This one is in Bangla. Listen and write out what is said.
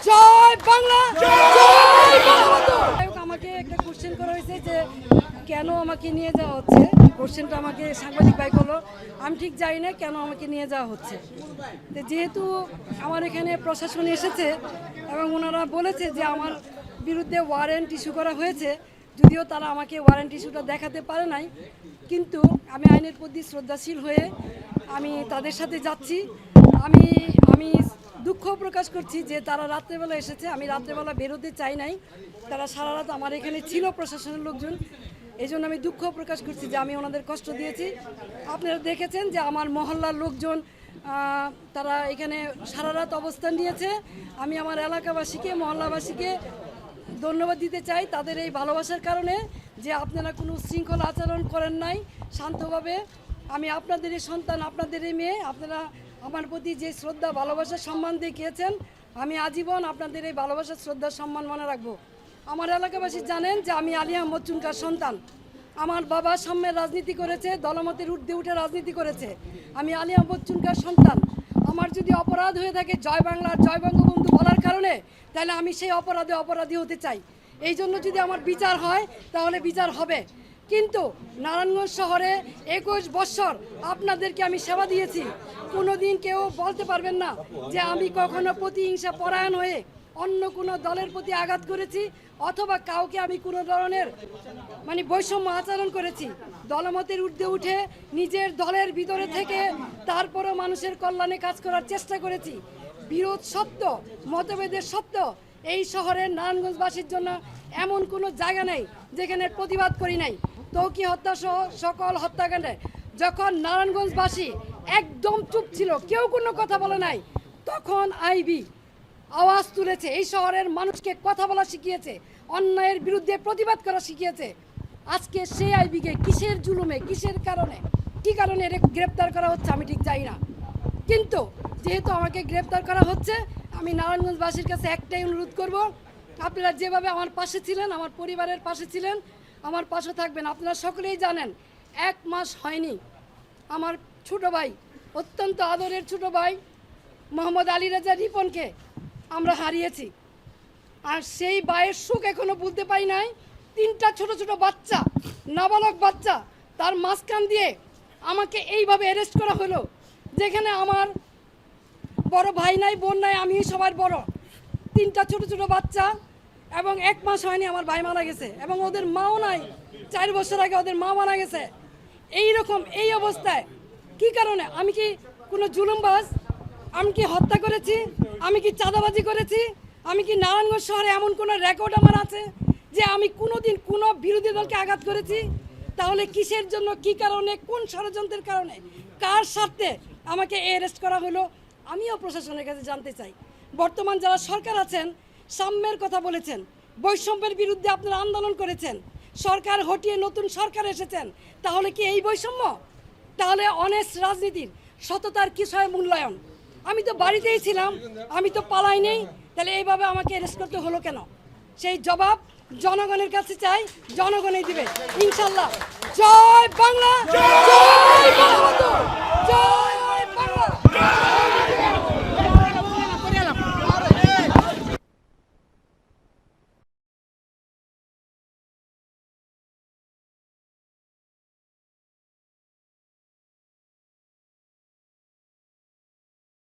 জয় বাংলা, জয় বঙ্গবন্ধু। আমাকে একটা কোশ্চেন করা হয়েছে যে কেন আমাকে নিয়ে যাওয়া হচ্ছে। কোশ্চেনটা আমাকে সাংবাদিক ভাই করলো, আমি ঠিক জানি না কেন আমাকে নিয়ে যাওয়া হচ্ছে। তো যেহেতু আমার এখানে প্রশাসন এসেছে এবং ওনারা বলেছে যে আমার বিরুদ্ধে ওয়ারেন্ট ইস্যু করা হয়েছে, যদিও তারা আমাকে ওয়ারেন্ট ইস্যুটা দেখাতে পারে নাই, কিন্তু আমি আইনের প্রতি শ্রদ্ধাশীল হয়ে আমি তাদের সাথে যাচ্ছি। আমি আমি দুঃখ প্রকাশ করছি যে তারা রাত্রেবেলা এসেছে, আমি রাত্রেবেলা বেরোতে চাই নাই, তারা সারা রাত আমার এখানে ছিল প্রশাসনের লোকজন। এই জন্য আমি দুঃখ প্রকাশ করছি যে আমি ওনাদের কষ্ট দিয়েছি। আপনারা দেখেছেন যে আমার মহল্লার লোকজন তারা এখানে সারা রাত অবস্থান নিয়েছে। আমি আমার এলাকাবাসীকে, মহল্লাবাসীকে ধন্যবাদ দিতে চাই তাদের এই ভালোবাসার কারণে, যে আপনারা কোনো শৃঙ্খলা আচরণ করেন নাই, শান্তভাবে। আমি আপনাদেরই সন্তান, আপনাদেরই মেয়ে, আপনারা আমার প্রতি যে শ্রদ্ধা, ভালোবাসা, সম্মান দেখিয়েছেন, আমি আজীবন আপনাদের এই ভালোবাসা, শ্রদ্ধা, সম্মান মনে রাখবো। আমার এলাকাবাসী জানেন যে আমি আলী আহমদ চুনকার সন্তান। আমার বাবা সাম্যের রাজনীতি করেছে, দলমতের ঊর্ধ্বে উঠে রাজনীতি করেছে। আমি আলী আহমদ চুনকার সন্তান। আমার যদি অপরাধ হয়ে থাকে জয় বাংলা, জয় বঙ্গবন্ধু বলার কারণে, তাহলে আমি সেই অপরাধী হতে চাই। এই জন্য যদি আমার বিচার হয় তাহলে বিচার হবে। কিন্তু নারায়ণগঞ্জ শহরে 21 বছর আপনাদেরকে আমি সেবা দিয়েছি। কোনো দিন কেউ বলতে পারবেন না যে আমি কখনো প্রতিহিংসা পরায়ণ হয়ে অন্য কোনো দলের প্রতি আঘাত করেছি, অথবা কাউকে আমি কোনো ধরনের বৈষম্য আচরণ করেছি। দলমতের ঊর্ধ্বে উঠে নিজের দলের ভিতরে থেকে তারপরও মানুষের কল্যাণে কাজ করার চেষ্টা করেছি। বিরোধ সত্য, মতভেদের সত্য, এই শহরের নারায়ণগঞ্জবাসীর জন্য এমন কোনো জায়গা নেই যেখানে প্রতিবাদ করি নাই। তৌকি হত্যা সহ সকল হত্যাকাণ্ডে যখন নারায়ণগঞ্জবাসী একদম চুপ ছিল, কেউ কোনো কথা বলে নাই, তখন আইবি আওয়াজ তুলেছে, এই শহরের মানুষকে কথা বলা শিখিয়েছে, অন্যায়ের বিরুদ্ধে প্রতিবাদ করা শিখিয়েছে। আজকে সেই আইবিকে কিসের জুলুমে, কিসের কারণে, কী কারণে গ্রেপ্তার করা হচ্ছে আমি ঠিক জানি না। কিন্তু যেহেতু আমাকে গ্রেপ্তার করা হচ্ছে, আমি নারায়ণগঞ্জবাসীর কাছে একটাই অনুরোধ করব, আপনারা যেভাবে আমার পাশে ছিলেন, আমার পরিবারের পাশে ছিলেন, আমার পাশে থাকবেন। আপনারা সকলেই জানেন 1 মাস হয়নি আমার ছোট ভাই, অত্যন্ত আদরের ছোট ভাই মোহাম্মদ আলী রাজা রিপনকে আমরা হারিয়েছি। আর সেই ভাইয়ের সুখ এখনো ভুলতে পারি নাই। 3টা ছোট ছোট বাচ্চা, নাবালক বাচ্চা, তার মাঝখান দিয়ে আমাকে এইভাবে অ্যারেস্ট করা হলো, যেখানে আমার বড় ভাই নাই, বোন নাই, আমি সবার বড়। 3টা ছোট ছোট বাচ্চা, এবং 1 মাস হয়নি আমার ভাই মারা গেছে, এবং ওদের মাও নাই। 4 বছর আগে ওদের মা মারা গেছে। এই অবস্থায় কি কারণে? আমি কি কোনো জুলুমবাজ? আমি কি হত্যা করেছি? আমি কি চাঁদাবাজি করেছি? আমি কি নারায়ণগঞ্জ শহরে এমন কোনো রেকর্ড আমার আছে যে আমি কোনোদিন কোনো বিরোধী দলকে আঘাত করেছি? তাহলে কিসের জন্য, কি কারণে, কোন ষড়যন্ত্রের কারণে, কার স্বার্থে আমাকে অ্যারেস্ট করা হলো? আমিও প্রশাসনের কাছে জানতে চাই। বর্তমান যারা সরকার আছেন, সাম্যের কথা বলেছেন, বৈষম্যের বিরুদ্ধে আপনারা আন্দোলন করেছেন, সরকার হটিয়ে নতুন সরকার এসেছেন, তাহলে কি এই বৈষম্য? তাহলে অনেস্ট রাজনীতির, সততার কিসয় মূল্যায়ন? আমি তো বাড়িতেই ছিলাম, আমি তো পালাই নেই, তাহলে এইভাবে আমাকে অ্যারেস্ট করতে হলো কেন? সেই জবাব জনগণের কাছে চাই, জনগণই দিবে ইনশাল্লাহ। জয় বাংলা, জয় বঙ্গবন্ধু, জয়।